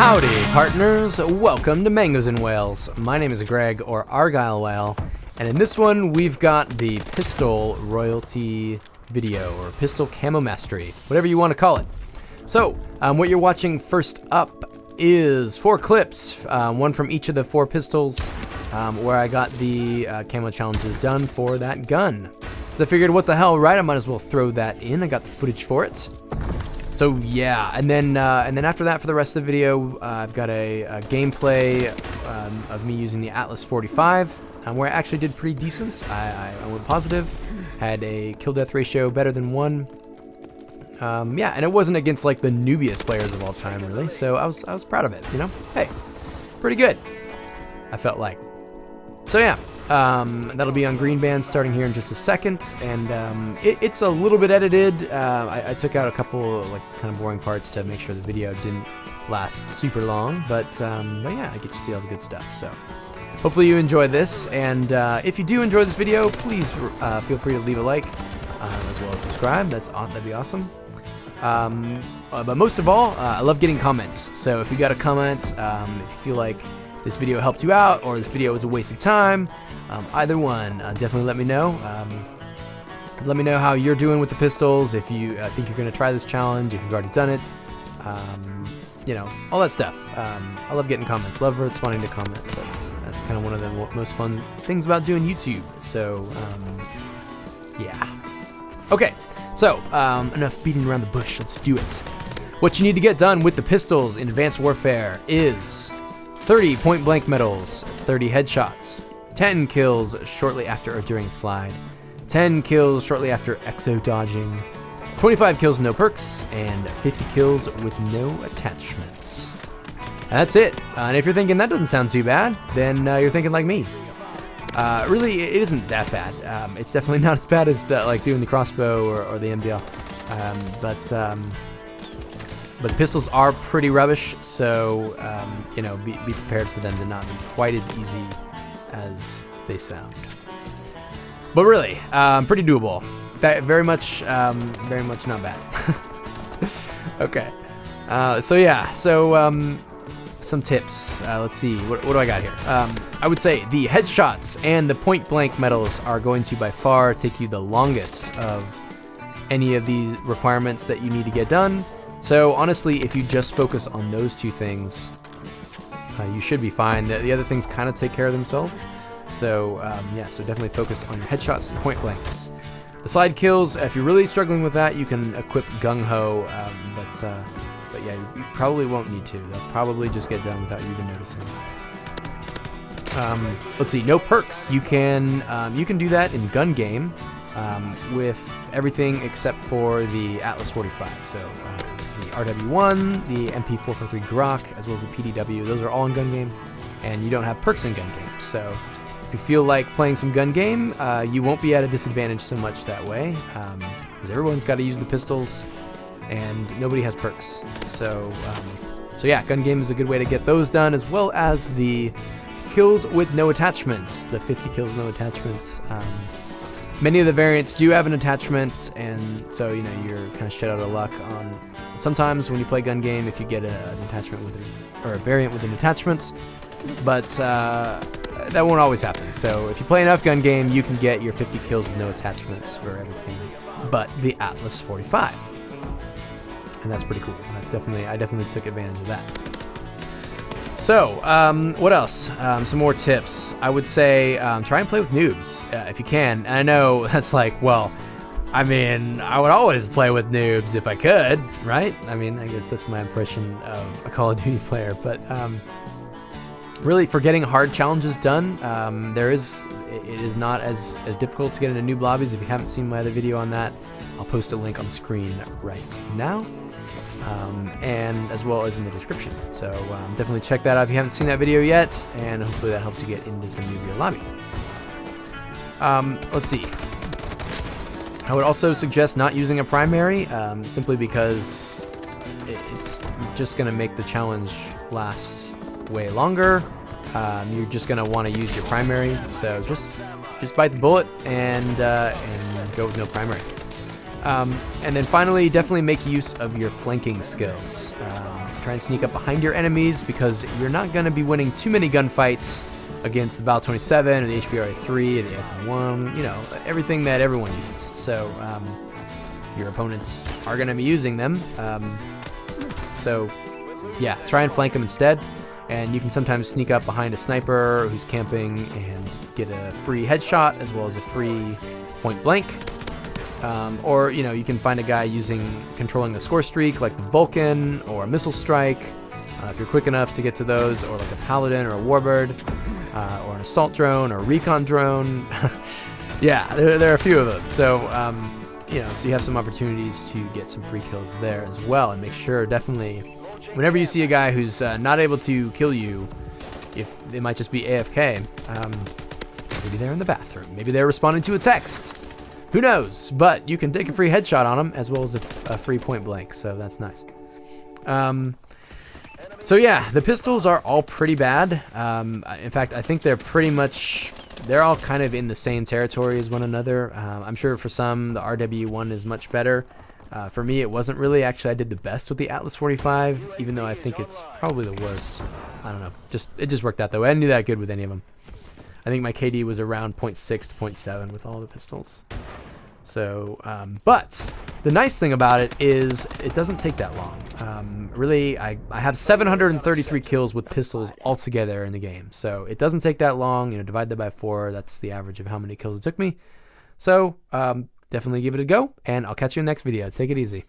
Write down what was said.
Howdy, partners! Welcome to Mangoes and Whales. My name is Greg, or Argyle Whale, and in this one we've got the pistol royalty video, or pistol camo mastery, whatever you want to call it. So, what you're watching first up is 4 clips, one from each of the 4 pistols, where I got the camo challenges done for that gun. So I figured, what the hell, right? I might as well throw that in. I got the footage for it. So yeah, and then after that, for the rest of the video, I've got a gameplay of me using the Atlas 45, where I actually did pretty decent. I went positive, had a kill-death ratio better than 1. Yeah, and it wasn't against like the noobiest players of all time, really. So I was proud of it. You know, hey, pretty good, I felt like. So yeah. That'll be on Green Band starting here in just a second, and it's a little bit edited. I took out a couple like kind of boring parts to make sure the video didn't last super long, but yeah, I get to see all the good stuff. So hopefully you enjoy this, and if you do enjoy this video, please feel free to leave a like as well as subscribe. That'd be awesome. But most of all, I love getting comments. So if you got a comment, if you feel like this video helped you out or this video was a waste of time, either one, definitely let me know. Let me know how you're doing with the pistols, if you think you're going to try this challenge, if you've already done it, you know, all that stuff. I love getting comments, love responding to comments. That's kind of one of the most fun things about doing YouTube. So, yeah. Okay, so enough beating around the bush, let's do it. What you need to get done with the pistols in Advanced Warfare is 30 point-blank medals, 30 headshots, 10 kills shortly after or during slide, 10 kills shortly after exo-dodging, 25 kills no perks, and 50 kills with no attachments. And that's it. And if you're thinking that doesn't sound too bad, then you're thinking like me. Really, it isn't that bad. It's definitely not as bad as like doing the crossbow or the MBL. But the pistols are pretty rubbish, so you know, be prepared for them to not be quite as easy as they sound. But really, pretty doable. Very much not bad. Okay. So yeah. So some tips. Let's see. What do I got here? I would say the headshots and the point-blank medals are going to by far take you the longest of any of these requirements that you need to get done. So honestly, if you just focus on those 2 things, you should be fine. The other things kind of take care of themselves. So yeah, so definitely focus on your headshots and point blanks. The slide kills, if you're really struggling with that, you can equip Gung Ho, but yeah, you probably won't need to. They'll probably just get done without you even noticing. Let's see, no perks. You can do that in gun game with everything except for the Atlas 45. So the RW1, the MP443 Grok, as well as the PDW, those are all in gun game, and you don't have perks in gun game. So if you feel like playing some gun game, you won't be at a disadvantage so much that way, because everyone's got to use the pistols, and nobody has perks. So yeah, gun game is a good way to get those done, as well as the kills with no attachments, the 50 kills no attachments. Many of the variants do have an attachment, and so you know, you're kind of shit out of luck on. Sometimes when you play gun game, if you get an attachment with or a variant with an attachment, but that won't always happen. So if you play enough gun game, you can get your 50 kills with no attachments for everything but the Atlas 45, and that's pretty cool. I definitely took advantage of that. So, what else? Some more tips. I would say try and play with noobs if you can. And I know that's like, well, I mean, I would always play with noobs if I could, right? I mean, I guess that's my impression of a Call of Duty player. But really, for getting hard challenges done, it is not as difficult to get into noob lobbies. If you haven't seen my other video on that, I'll post a link on the screen right now. And as well as in the description. So definitely check that out if you haven't seen that video yet, and hopefully that helps you get into some noobier lobbies. Let's see. I would also suggest not using a primary, simply because it's just going to make the challenge last way longer. You're just going to want to use your primary, so just bite the bullet and go with no primary. And then finally, definitely make use of your flanking skills. Try and sneak up behind your enemies because you're not going to be winning too many gunfights against the Val 27 or the HBRA-3 or the SM-1, you know, everything that everyone uses. So your opponents are going to be using them. So yeah, try and flank them instead. And you can sometimes sneak up behind a sniper who's camping and get a free headshot as well as a free point blank. Or, you know, you can find a guy controlling the score streak like the Vulcan or a missile strike if you're quick enough to get to those, or like a paladin or a warbird, or an assault drone or a recon drone. Yeah, there are a few of them. So, you know, so you have some opportunities to get some free kills there as well. And make sure, definitely, whenever you see a guy who's not able to kill you, if they might just be AFK, maybe they're in the bathroom, maybe they're responding to a text. Who knows? But you can take a free headshot on them as well as a free point blank, so that's nice. So yeah, the pistols are all pretty bad. In fact, I think they're all kind of in the same territory as one another. I'm sure for some, the RW1 is much better. For me, it wasn't really. Actually, I did the best with the Atlas 45, even though I think it's probably the worst. I don't know. It just worked out that way. I didn't do that good with any of them. I think my KD was around 0.6 to 0.7 with all the pistols. So, but the nice thing about it is it doesn't take that long. Really, I have 733 kills with pistols altogether in the game. So it doesn't take that long. You know, divide that by 4. That's the average of how many kills it took me. So definitely give it a go, and I'll catch you in the next video. Take it easy.